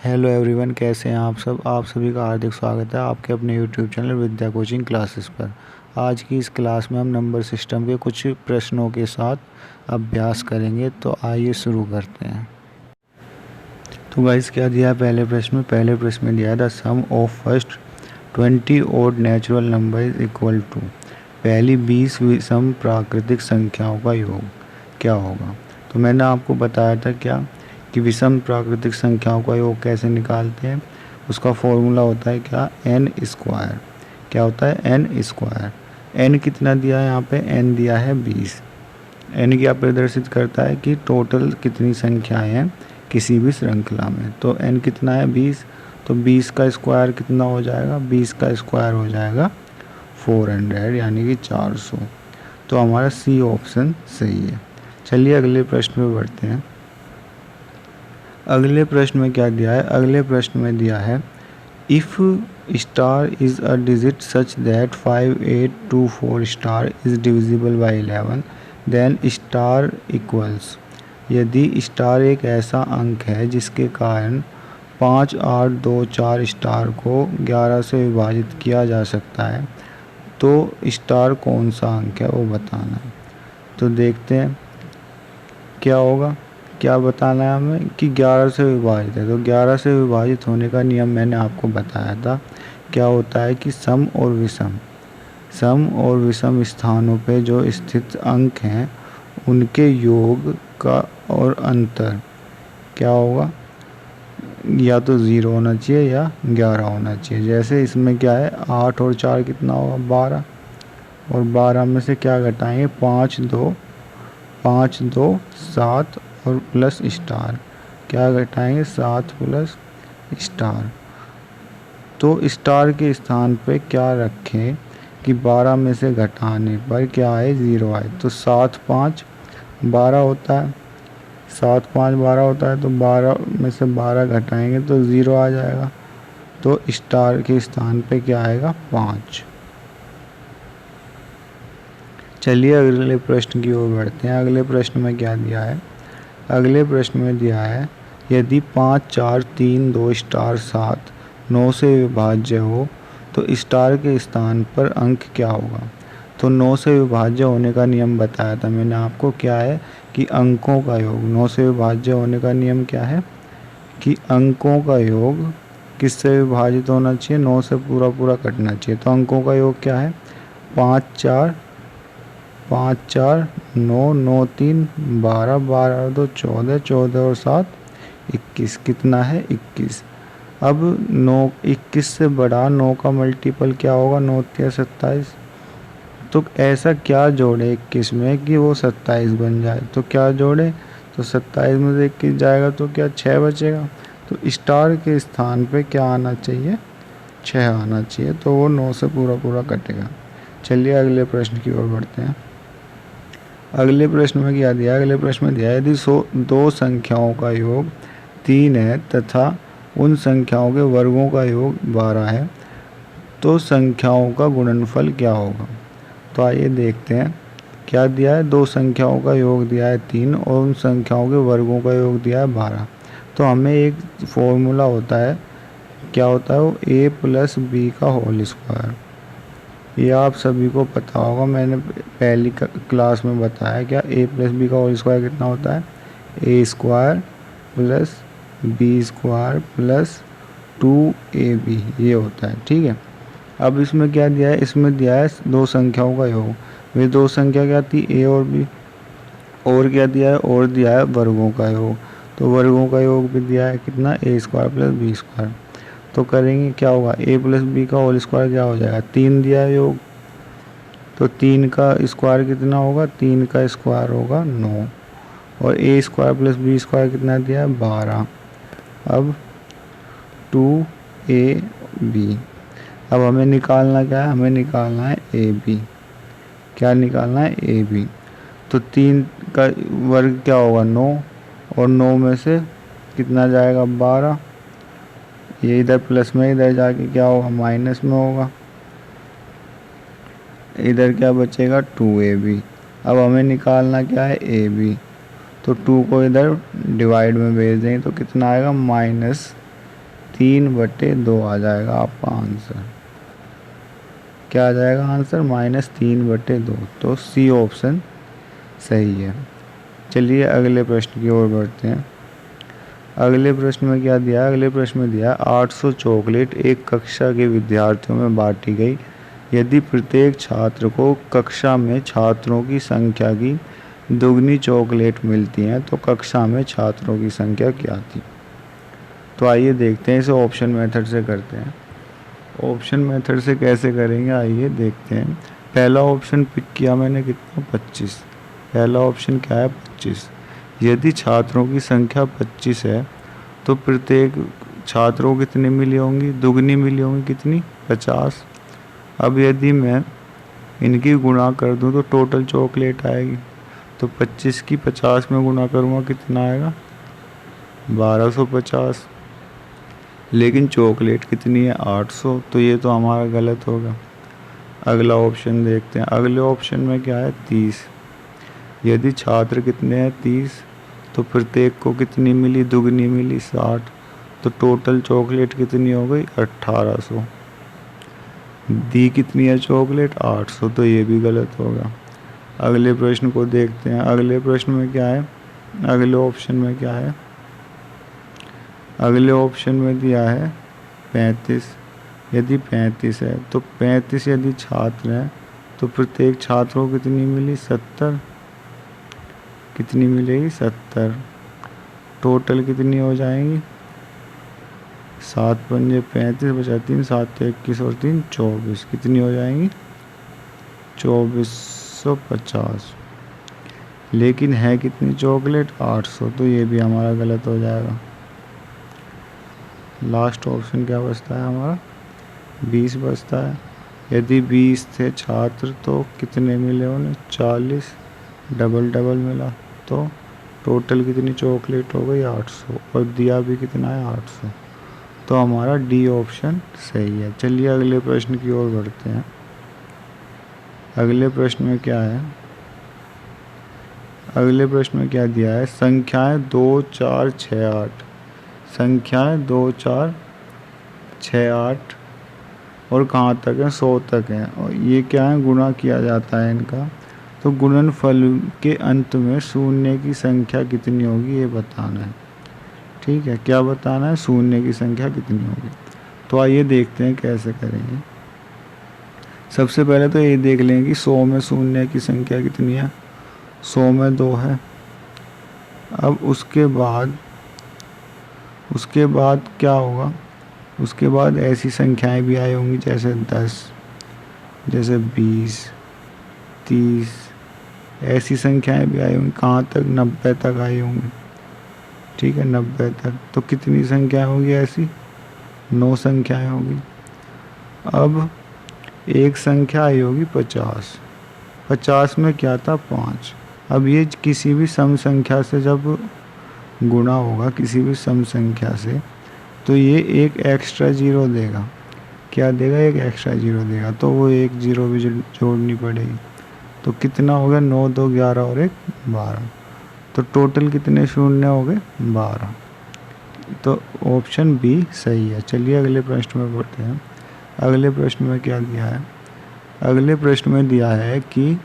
Hello everyone, कैसे हैं आप सब। आप सभी का हार्दिक स्वागत है आपके अपने यूट्यूब चैनल विद्या कोचिंग क्लासेस पर। आज की इस क्लास में हम नंबर सिस्टम के कुछ प्रश्नों के साथ अभ्यास करेंगे। तो आइए शुरू करते हैं। तो गाइस, क्या दिया है पहले प्रश्न में दिया है the sum of first 20 odd natural number is equal to. पहली 20 विषम प्राकृतिक संख्याओं का योग क्या होगा। तो मैंने आपको बताया था क्या कि विषम प्राकृतिक संख्याओं का योग कैसे निकालते हैं। उसका फॉर्मूला होता है क्या, एन स्क्वायर। क्या होता है, एन स्क्वायर। एन कितना दिया है यहाँ पे, एन दिया है 20। एन क्या प्रदर्शित करता है कि टोटल कितनी संख्याएं हैं किसी भी श्रृंखला में। तो एन कितना है, 20। तो 20 का स्क्वायर कितना हो जाएगा, 20 का स्क्वायर हो जाएगा 400 यानी कि 400। तो हमारा सी ऑप्शन सही है। चलिए अगले प्रश्न में बढ़ते हैं। अगले प्रश्न में क्या दिया है, अगले प्रश्न में दिया है if star is a digit such that 5824 star is divisible by 11 then star equals. यदि स्टार एक ऐसा अंक है जिसके कारण 5824 स्टार को 11 से विभाजित किया जा सकता है, तो स्टार कौन सा अंक है वो बताना है। तो देखते हैं क्या होगा। क्या बताना है हमें कि 11 से विभाजित है। तो 11 से विभाजित होने का नियम मैंने आपको बताया था। क्या होता है कि सम और विषम स्थानों पे जो स्थित अंक हैं उनके योग का और अंतर क्या होगा, या तो 0 होना चाहिए या 11 होना चाहिए। जैसे इसमें क्या है, 8 और 4 कितना होगा, 12। और 12 में से क्या घटाएंगे, 5 2 7 और प्लस स्टार। क्या घटाएंगे, 7 प्लस स्टार। तो स्टार के स्थान पे क्या रखें कि 12 में से घटाने पर क्या आए, 0 आए। तो 7 5 12 होता है, 7 5 12 होता है। तो 12 में से 12 घटाएंगे तो 0 आ जाएगा। तो स्टार के स्थान पे क्या आएगा, 5। चलिए अगले प्रश्न की ओर बढ़ते हैं। अगले प्रश्न में क्या दिया है, अगले प्रश्न में दिया है यदि 5 4 3 2 स्टार 7 9 से विभाज्य हो तो स्टार के स्थान पर अंक क्या होगा। तो 9 से विभाज्य होने का नियम बताया था मैंने आपको। क्या है कि अंकों का योग, 9 से विभाज्य होने का नियम क्या है कि अंकों का योग किससे विभाजित होना चाहिए, 9 से पूरा पूरा कटना चाहिए। तो अंकों का योग क्या है, 5 4 9 9 3 12 12 2 14 14 और 7 21। कितना है, 21। अब 9 21 से बड़ा 9 का मल्टीपल क्या होगा, 9 3 27। तो ऐसा क्या जोड़े 21 में कि वो 27 बन जाए। तो क्या जोड़े, तो 27 में से 21 जाएगा तो क्या 6 बचेगा। तो स्टार के स्थान पे क्या आना चाहिए, 6 आना चाहिए। तो वो 9 से पूरा पूरा कटेगा। चलिए अगले प्रश्न की ओर बढ़ते हैं। अगले प्रश्न में क्या दिया है, अगले प्रश्न में दिया है यदि 2 संख्याओं का योग 3 है तथा उन संख्याओं के वर्गों का योग 12 है तो संख्याओं का गुणनफल क्या होगा। तो आइए देखते हैं क्या दिया है। 2 संख्याओं का योग दिया है 3 और उन संख्याओं के वर्गों का योग दिया है 12। तो हमें एक फॉर्मूला होता है, क्या होता है वो, a प्लस बी का होल स्क्वायर। ये आप सभी को पता होगा, मैंने पहली क्लास में बताया। क्या a प्लस बी का होल स्क्वायर कितना होता है, a square plus B square plus 2ab ये होता है, ठीक है। अब इसमें क्या दिया है, इसमें दिया है 2 संख्याओं का योग। वे 2 संख्या क्या थी, a और b। और क्या दिया है, और दिया है वर्गों का योग। तो वर्गों का योग भी दिया है कितना, a square plus B square. तो करेंगे क्या होगा, a प्लस बी का होल स्क्वायर क्या हो जाएगा, 3 दिया है योग। तो 3 का स्क्वायर कितना होगा, 3 का स्क्वायर होगा 9। और a square plus B square कितना दिया है, 12। अब 2ab। अब हमें निकालना क्या है, हमें निकालना है ab। क्या निकालना है, ab। तो 3 का वर्ग क्या होगा, 9। और 9 में से कितना जाएगा, 12। ये इधर प्लस में, इधर जाके क्या होगा, माइनस में होगा। इधर क्या बचेगा, 2ab। अब हमें निकालना क्या है, ab। तो 2 को इधर डिवाइड में भेज देंगे तो कितना आएगा, 3/2 आ जाएगा आपका आंसर। क्या आ जाएगा आंसर? -3/2। तो सी ऑप्शन सही है। चलिए अगले प्रश्न की ओर बढ़ते हैं। अगले प्रश्न में क्या दिया है? अगले प्रश्न में दिया है 800 चॉकलेट एक कक्षा के विद्यार्थियों में बांटी गई। यदि प्रत्येक छात्र को कक्षा में छात्रों की संख्या की दुगनी चॉकलेट मिलती हैं तो कक्षा में छात्रों की संख्या क्या थी? तो आइए देखते हैं, इसे ऑप्शन मेथड से करते हैं। ऑप्शन मेथड से कैसे करेंगे आइए देखते हैं। पहला ऑप्शन पिक किया मैंने, कितना? 25। पहला ऑप्शन क्या है? 25। यदि छात्रों की संख्या 25 है तो प्रत्येक छात्रों को कितनी मिली होंगी? दुगनी मिली होंगी। कितनी? 50। अब यदि मैं इनकी गुणा कर दूं तो टोटल चॉकलेट आएगी। तो 25 की 50 में गुणा करूँगा, कितना आएगा? 1250। लेकिन चॉकलेट कितनी है? 800। तो ये तो हमारा गलत होगा। अगला ऑप्शन देखते हैं। अगले ऑप्शन में क्या है? 30। यदि छात्र कितने हैं? 30। तो प्रत्येक को कितनी मिली? दुगनी मिली, 60। तो टोटल चॉकलेट कितनी हो गई? 1800। दी कितनी है चॉकलेट? 800। तो ये भी गलत होगा। अगले प्रश्न को देखते हैं। अगले प्रश्न में क्या है? अगले ऑप्शन में क्या है? अगले ऑप्शन में दिया है 35। यदि 35 है तो 35 यदि छात्र हैं तो प्रत्येक छात्र को कितनी मिली? 70। कितनी मिलेगी? 70। टोटल कितनी हो जाएंगी? 7 पंजे 35 बचा 3, 7 21 और 3 24। कितनी हो जाएंगी? 2450। लेकिन है कितनी चॉकलेट? 800। तो ये भी हमारा गलत हो जाएगा। लास्ट ऑप्शन क्या बचता है हमारा? 20 बचता है। यदि 20 थे छात्र तो कितने मिले उन्हें? 40। डबल डबल मिला तो टोटल कितनी चॉकलेट हो गई? 800। और दिया भी कितना है? 800। तो हमारा डी ऑप्शन सही है। चलिए अगले प्रश्न की ओर बढ़ते हैं। अगले प्रश्न में क्या है? अगले प्रश्न में क्या दिया है? संख्याएं 2 4 6 8। संख्याएं 2 4 6 8 और कहाँ तक है? 100 तक है। और ये क्या है? गुणा किया जाता है इनका। तो गुणनफल के अंत में शून्य की संख्या कितनी होगी ये बताना है। ठीक है, क्या बताना है? शून्य की संख्या कितनी होगी। तो आइए देखते हैं कैसे करेंगे। सबसे पहले तो ये देख लेंगे कि 100 में शून्य की संख्या कितनी है। 100 में 2 है। अब उसके बाद क्या होगा? उसके बाद ऐसी संख्याएं भी आई होंगी जैसे 10, जैसे 20, 30। ऐसी संख्याएं भी आई होंगी। कहाँ तक? 90 तक आई होंगी। ठीक है, 90 तक। तो कितनी संख्याएं होंगी ऐसी? 9 संख्याएं होंगी। अब एक संख्या आई होगी 50। 50 में क्या था? 5। अब ये किसी भी सम संख्या से जब गुणा होगा, किसी भी सम संख्या से, तो ये एक एक्स्ट्रा जीरो देगा। क्या देगा? एक एक्स्ट्रा जीरो देगा। तो वो एक जीरो भी जोड़नी पड़ेगी। तो कितना हो गया? 9 2 11 और 1 12। तो टोटल कितने शून्य हो गए? 12। तो ऑप्शन बी सही है। चलिए अगले प्रश्न में बढ़ते हैं। अगले प्रश्न में क्या दिया है? अगले प्रश्न में दिया है कि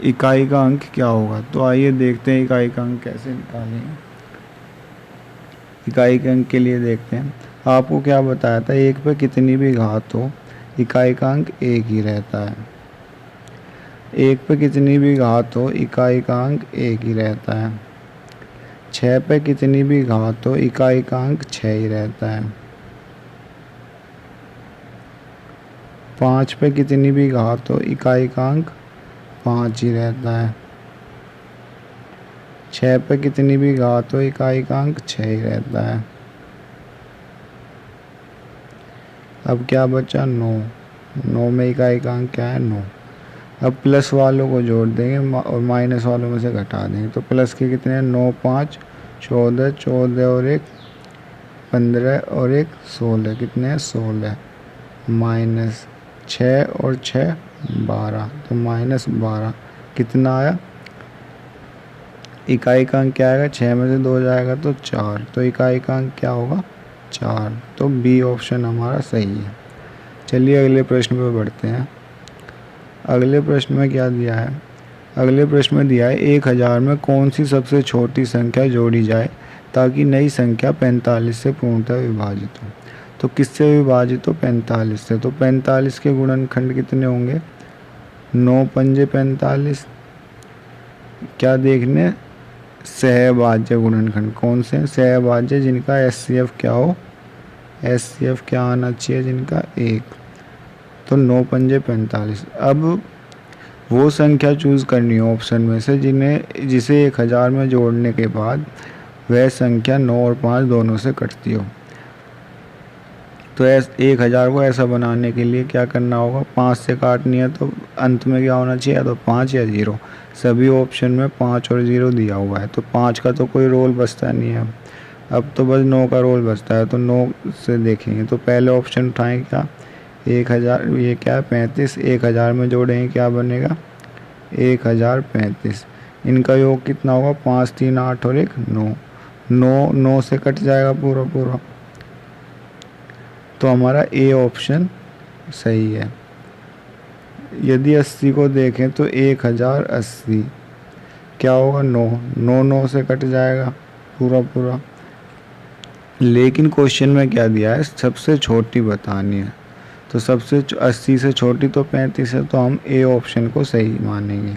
इकाई का अंक क्या होगा। तो आइए देखते हैं इकाई का अंक कैसे निकालेंगे। इकाई के अंक के लिए देखते हैं। आपको क्या बताया था? 1 पे कितनी भी घात हो इकाई का अंक 1 ही रहता है। 1 पे कितनी भी घात हो इकाई का अंक 1 ही रहता है। 6 पे कितनी भी घात हो इकाई का अंक 6 ही रहता है। 5 पे कितनी भी घात हो इकाई का अंक 5 ही रहता है। 6 पे कितनी भी घात हो इकाई का अंक 6 ही रहता है। अब क्या बचा? 9। 9 में इकाई का अंक क्या है? 9। अब प्लस वालों को जोड़ देंगे और माइनस वालों में से घटा देंगे। तो प्लस के कितने हैं? 9 5 14, 14 और 1 15 और 1 16। कितने हैं? 16। माइनस 6 और 6 12। तो -12। कितना आया? इकाई का अंक क्या आएगा? 6 में से 2 जाएगा तो 4। तो इकाई का अंक क्या होगा? 4। तो बी ऑप्शन हमारा सही है। चलिए अगले प्रश्न पे बढ़ते हैं। अगले प्रश्न में क्या दिया है? अगले प्रश्न में दिया है 1000 में कौन सी सबसे छोटी संख्या जोड़ी जाए ताकि नई संख्या 45 से पूर्णतः विभाजित हो। तो किससे विभाजित हो? 45 से। तो 45 के गुणनखंड कितने होंगे? 9 पंजे 45। क्या देखने? सहभाज्य गुणनखंड। कौन से? सहभाज्य जिनका HCF क्या हो? HCF क्या आना चाहिए? जिनका 1। तो 9 पंजे 45। अब वो संख्या चूज़ करनी है ऑप्शन में से जिसे 1000 में जोड़ने के बाद वह संख्या 9 और 5 दोनों से कटती हो। तो 1000 को ऐसा बनाने के लिए क्या करना होगा? 5 से काटनी है तो अंत में क्या होना चाहिए? तो 5 या 0। सभी ऑप्शन में 5 और 0 दिया हुआ है, तो 5 का तो कोई रोल बचता नहीं है। अब तो बस 9 का रोल बचता है, तो 9 से देखेंगे। तो पहले ऑप्शन उठाएँ क्या? 1000, ये क्या है? 35। 1000 में जोड़ेंगे क्या बनेगा? 1035। इनका योग कितना होगा? 5 3 8 और 1 9। 9 से कट जाएगा पूरा पूरा। तो हमारा ए ऑप्शन सही है। यदि 80 को देखें तो 1080 क्या होगा? 9 9 से कट जाएगा पूरा पूरा। लेकिन क्वेश्चन में क्या दिया है? सबसे छोटी बतानी है। तो सबसे 80 से छोटी तो 35 है, तो हम ए ऑप्शन को सही मानेंगे।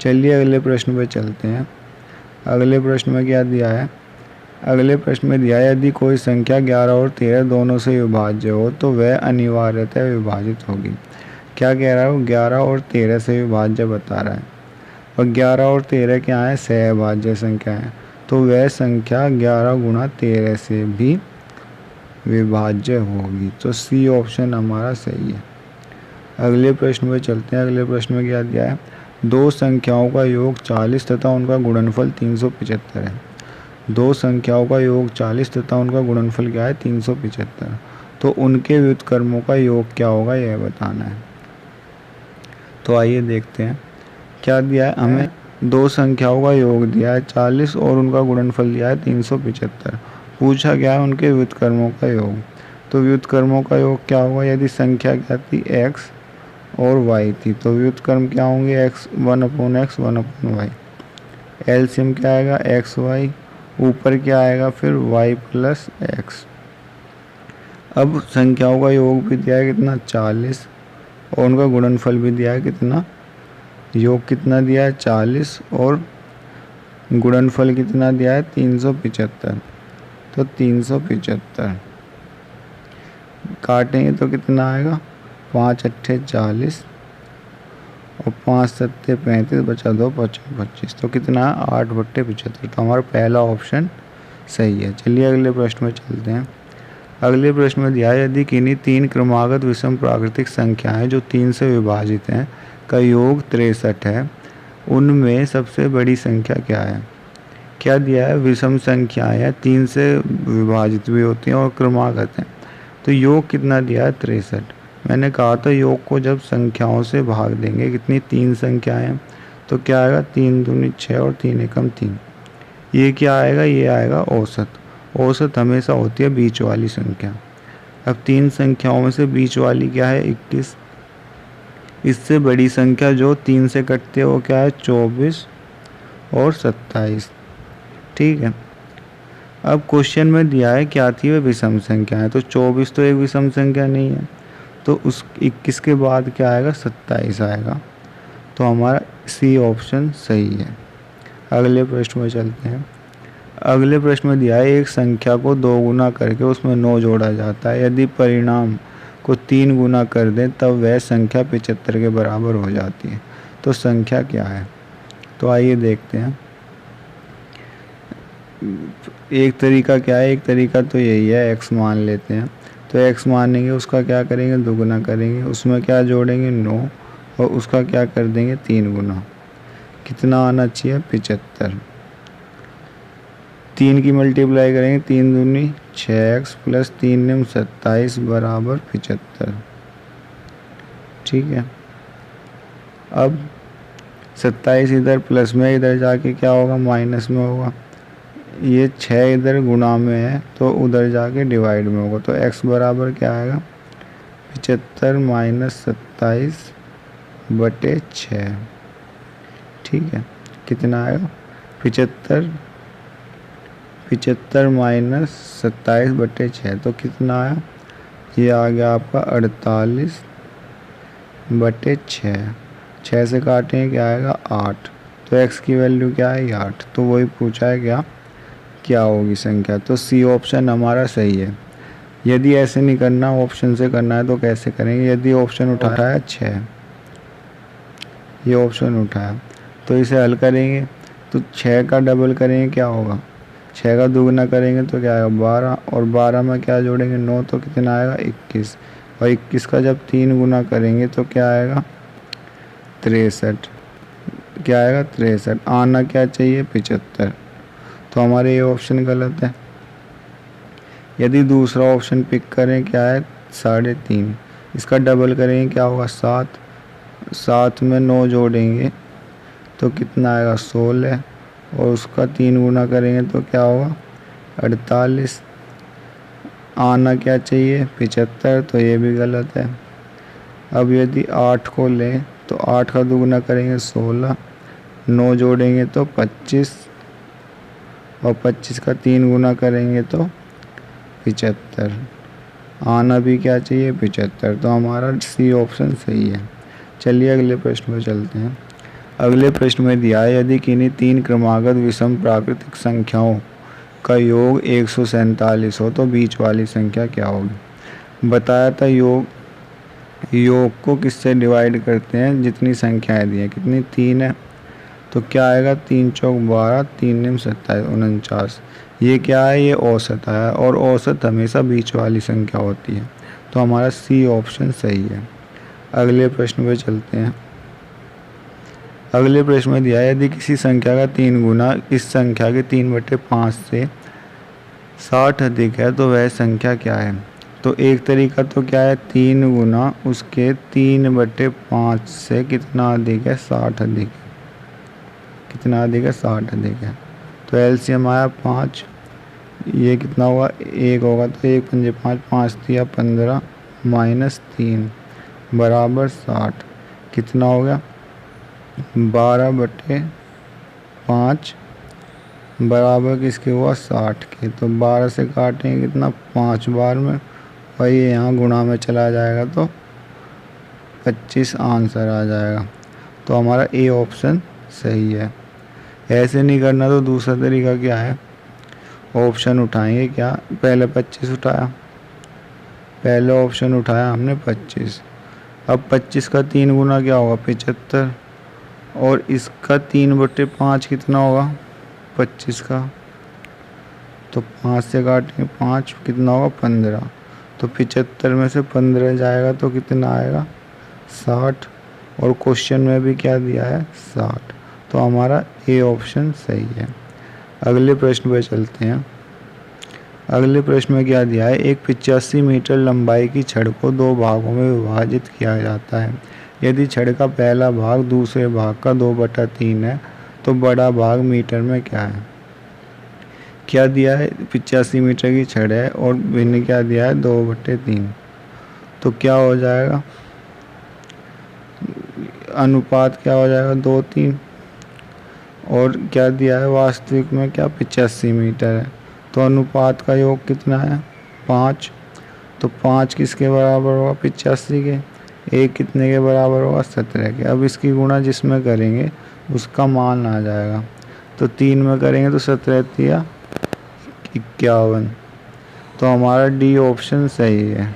चलिए अगले प्रश्न पे चलते हैं। अगले प्रश्न में क्या दिया है? अगले प्रश्न में दिया है यदि कोई संख्या 11 और 13 दोनों से विभाज्य हो तो वह अनिवार्यतः विभाजित होगी। क्या कह रहा है वो? 11 और 13 से विभाज्य बता रहा है, और 11 और 13 क्या है? सहभाज्य संख्या है। तो वह संख्या 11 गुणा 13 से भी विभाज्य होगी। तो सी ऑप्शन हमारा सही है। अगले प्रश्न में चलते हैं। अगले प्रश्न में क्या दिया है? दो संख्याओं का योग 40 तथा उनका गुणनफल 375 है। दो संख्याओं का योग 40 तथा उनका गुणनफल क्या है? 375। तो उनके व्युत्क्रमों का योग क्या होगा यह बताना है। तो आइए देखते हैं क्या दिया है हमें। दो संख्याओं का योग दिया है 40 और उनका गुणनफल दिया है 375। पूछा गया है उनके व्युत्क्रमों का योग। तो व्युत्क्रमों का योग क्या होगा? यदि संख्या क्या थी? x और y थी, तो व्युत्क्रम क्या होंगे? x 1/x 1/y। एलसीएम क्या आएगा? x y। ऊपर क्या आएगा फिर? y plus x। अब संख्याओं का योग भी दिया है कितना? 40, और उनका गुणनफल भी दिया है कितना? योग कितना दिया है? 40, और गुणनफल कितना दिया है? 375। तो 375 काटेंगे तो कितना आएगा? 5 अट्ठे 40 और 5 सत्ते 35, बचा 2 25। तो कितना है? 8/75। तो हमारा पहला ऑप्शन सही है। चलिए अगले प्रश्न में चलते हैं। अगले प्रश्न में दिया है यदि किन्हीं 3 क्रमागत विषम प्राकृतिक संख्याएं जो 3 से विभाजित हैं का योग 63 है, उनमें सबसे बड़ी संख्या क्या है? क्या दिया है? विषम संख्याएं 3 से विभाजित भी होती हैं और क्रमागत हैं। तो योग कितना दिया है? 63। मैंने कहा था योग को जब संख्याओं से भाग देंगे, कितनी? 3 संख्याएं, तो क्या आएगा? 3 दूनी 6 और 3 एकम 3। ये क्या आएगा? ये आएगा औसत। औसत हमेशा होती है बीच वाली संख्या। अब 3 संख्याओं में से बीच वाली क्या है? 21। इससे बड़ी संख्या जो 3 से कटती है वो क्या है? 24 और 27। ठीक है। अब क्वेश्चन में दिया है क्या थी? वह विषम संख्या है। तो 24 तो एक विषम संख्या नहीं है, तो उस 21 के बाद क्या आएगा? 27 आएगा। तो हमारा सी ऑप्शन सही है। अगले प्रश्न में चलते हैं। अगले प्रश्न में दिया है एक संख्या को 2 गुना करके उसमें 9 जोड़ा जाता है। यदि परिणाम को 3 गुना कर दें तब वह संख्या 75 के बराबर हो जाती है। तो संख्या क्या है? तो आइए देखते हैं। एक तरीका क्या है? एक तरीका तो यही है, x मान लेते हैं। तो x मानेंगे, उसका क्या करेंगे? दोगुना करेंगे। उसमें क्या जोड़ेंगे? 9, और उसका क्या कर देंगे? 3 गुना। कितना आना चाहिए? 75। 3 की मल्टीप्लाई करेंगे, 3 दूनी 6x प्लस 3 निम 27 बराबर 75। ठीक है। अब 27 इधर प्लस में, इधर जाके क्या होगा? माइनस में होगा। ये 6 इधर गुणा में है तो उधर जाके डिवाइड में होगा। तो x बराबर क्या आएगा 75 माइनस 27/6। ठीक है, कितना आएगा 75 माइनस 27/6 तो कितना आया, ये आ गया आपका 48/6। 6 से काटेंगे क्या आएगा 8। तो x की वैल्यू क्या है 8। तो वही पूछा है क्या होगी संख्या। तो सी ऑप्शन हमारा सही है। यदि ऐसे नहीं करना, ऑप्शन से करना है तो कैसे करेंगे। यदि ऑप्शन उठाया 6, ये ऑप्शन उठाया तो इसे हल करेंगे तो 6 का डबल करेंगे क्या होगा, 6 का दुगना करेंगे तो क्या आएगा 12, और 12 में क्या जोड़ेंगे 9 तो कितना आएगा 21, और 21 का जब 3 गुना करेंगे तो क्या आएगा 63। क्या आएगा 63। आना क्या चाहिए 75। तो हमारे ये ऑप्शन गलत है। यदि दूसरा ऑप्शन पिक करें क्या है 3.5, इसका डबल करेंगे क्या होगा 7, 7 में 9 जोड़ेंगे तो कितना आएगा 16, और उसका 3 गुना करेंगे तो क्या होगा 48। आना क्या चाहिए 75, तो ये भी गलत है। अब यदि 8 को लें तो 8 का दुगना करेंगे 16, 9 जोड़ेंगे तो 25, और 25 का 3 गुना करेंगे तो 75। आना भी क्या चाहिए 75। तो हमारा सी ऑप्शन सही है। चलिए अगले प्रश्न में चलते हैं। अगले प्रश्न में दिया है यदि किन्हीं 3 क्रमागत विषम प्राकृतिक संख्याओं का योग 147 हो तो बीच वाली संख्या क्या होगी। बताया था योग को किससे डिवाइड करते हैं, जितनी संख्याएं दी हैं, कितनी 3 है तो क्या आएगा 3 चौक 12, 3 निम 27, 49। ये क्या है, ये औसत है, और औसत हमेशा बीच वाली संख्या होती है। तो हमारा सी ऑप्शन सही है। अगले प्रश्न पे चलते हैं। अगले प्रश्न में दिया है यदि किसी संख्या का 3 गुना इस संख्या के 3/5 से 60 अधिक है तो वह संख्या क्या है। तो एक तरीका तो क्या है 3 गुना उसके 3/5 से कितना अधिक है 60 अधिक है। कितना अधिक है 60 अधिक है। तो एलसीएम आया 5, ये कितना होगा 1 होगा तो 1 पंजे 5, 5 दिया 15 माइनस 3 बराबर 60। कितना हो गया 12/5 बराबर किसके हुआ 60 के। तो 12 से काटेंगे कितना 5 बार में, वही यहाँ गुणा में चला जाएगा तो 25 आंसर आ जाएगा। तो हमारा ए ऑप्शन सही है। ऐसे नहीं करना तो दूसरा तरीका क्या है, ऑप्शन उठाएंगे क्या, पहले 25 उठाया, पहले ऑप्शन उठाया हमने 25। अब 25 का 3 गुना क्या होगा 75, और इसका 3/5 कितना होगा 25 का, तो 5 से काटेंगे 5 कितना होगा 15। तो 75 में से 15 जाएगा तो कितना आएगा 60, और क्वेश्चन में भी क्या दिया है 60। तो हमारा ए ऑप्शन सही है। अगले प्रश्न पे चलते हैं। अगले प्रश्न में क्या दिया है, एक 85 मीटर लंबाई की छड़ को 2 भागों में विभाजित किया जाता है। यदि छड़ का पहला भाग दूसरे भाग का 2/3 है तो बड़ा भाग मीटर में क्या है। क्या दिया है 85 मीटर की छड़ है और भिन्न क्या दिया है 2/3। तो क्या हो जाएगा अनुपात, क्या हो जाएगा 2:3, और क्या दिया है वास्तविक में क्या 85 मीटर है, तो अनुपात का योग कितना है 5। तो 5 किसके बराबर होगा 85 के, 1 कितने के बराबर होगा 17 के। अब इसकी गुणा जिसमें करेंगे उसका मान आ जाएगा। तो 3 में करेंगे तो 17 या 51। तो हमारा डी ऑप्शन सही है।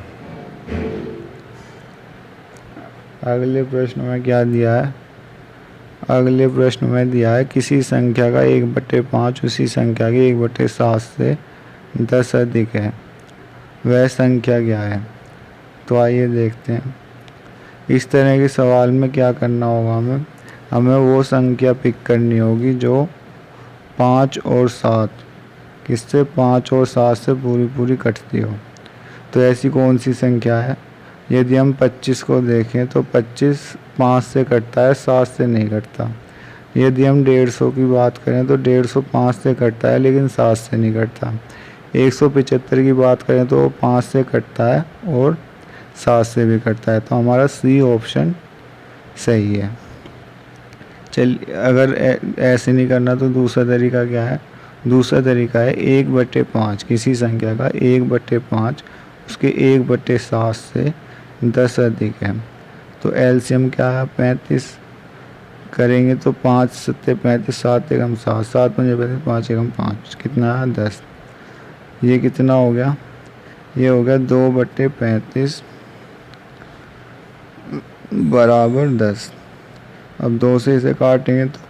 अगले प्रश्न में क्या दिया है, अगले प्रश्न में दिया है किसी संख्या का 1/5 उसी संख्या के 1/7 से 10 अधिक है, वह संख्या क्या है। तो आइए देखते हैं। इस तरह के सवाल में क्या करना होगा, हमें वो संख्या पिक करनी होगी जो 5 और 7 किससे 5 और 7 से पूरी कटती हो। तो ऐसी कौन सी संख्या है। यदि हम 25 को देखें तो 25 5 से कटता है, 7 से नहीं कटता। यदि हम 150 की बात करें तो 150 5 से कटता है लेकिन 7 से नहीं कटता। 175 की बात करें तो 5 से कटता है और 7 से भी कटता है। तो हमारा सी ऑप्शन सही है। चलिए, अगर ऐसे नहीं करना तो दूसरा तरीका क्या है? दूसरा तरीका है 1/5 किसी संख्या का 1/5 उसके 1/7 से 10 अधिक है। तो एलसीएम क्या है? 35 करेंगे तो 5 सत्ते 35, 7 एकम 7, 7 पंजे 35, 5 एकम 5, कितना है? 10। ये कितना हो गया? ये हो गया 2/35 बराबर 10। अब 2 से इसे काटेंगे तो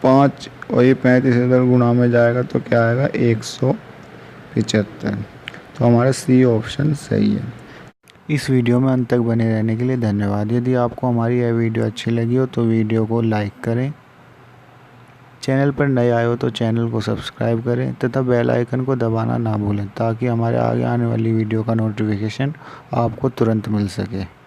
5 और ये 35 इधर गुणा में जाएगा तो क्या आएगा? 175। तो हमारा सी ऑप्शन सही है। इस वीडियो में अंत तक बने रहने के लिए धन्यवाद। यदि आपको हमारी यह वीडियो अच्छी लगी हो तो वीडियो को लाइक करें, चैनल पर नए आए हो तो चैनल को सब्सक्राइब करें तथा बेल आइकन को दबाना ना भूलें ताकि हमारे आगे आने वाली वीडियो का नोटिफिकेशन आपको तुरंत मिल सके।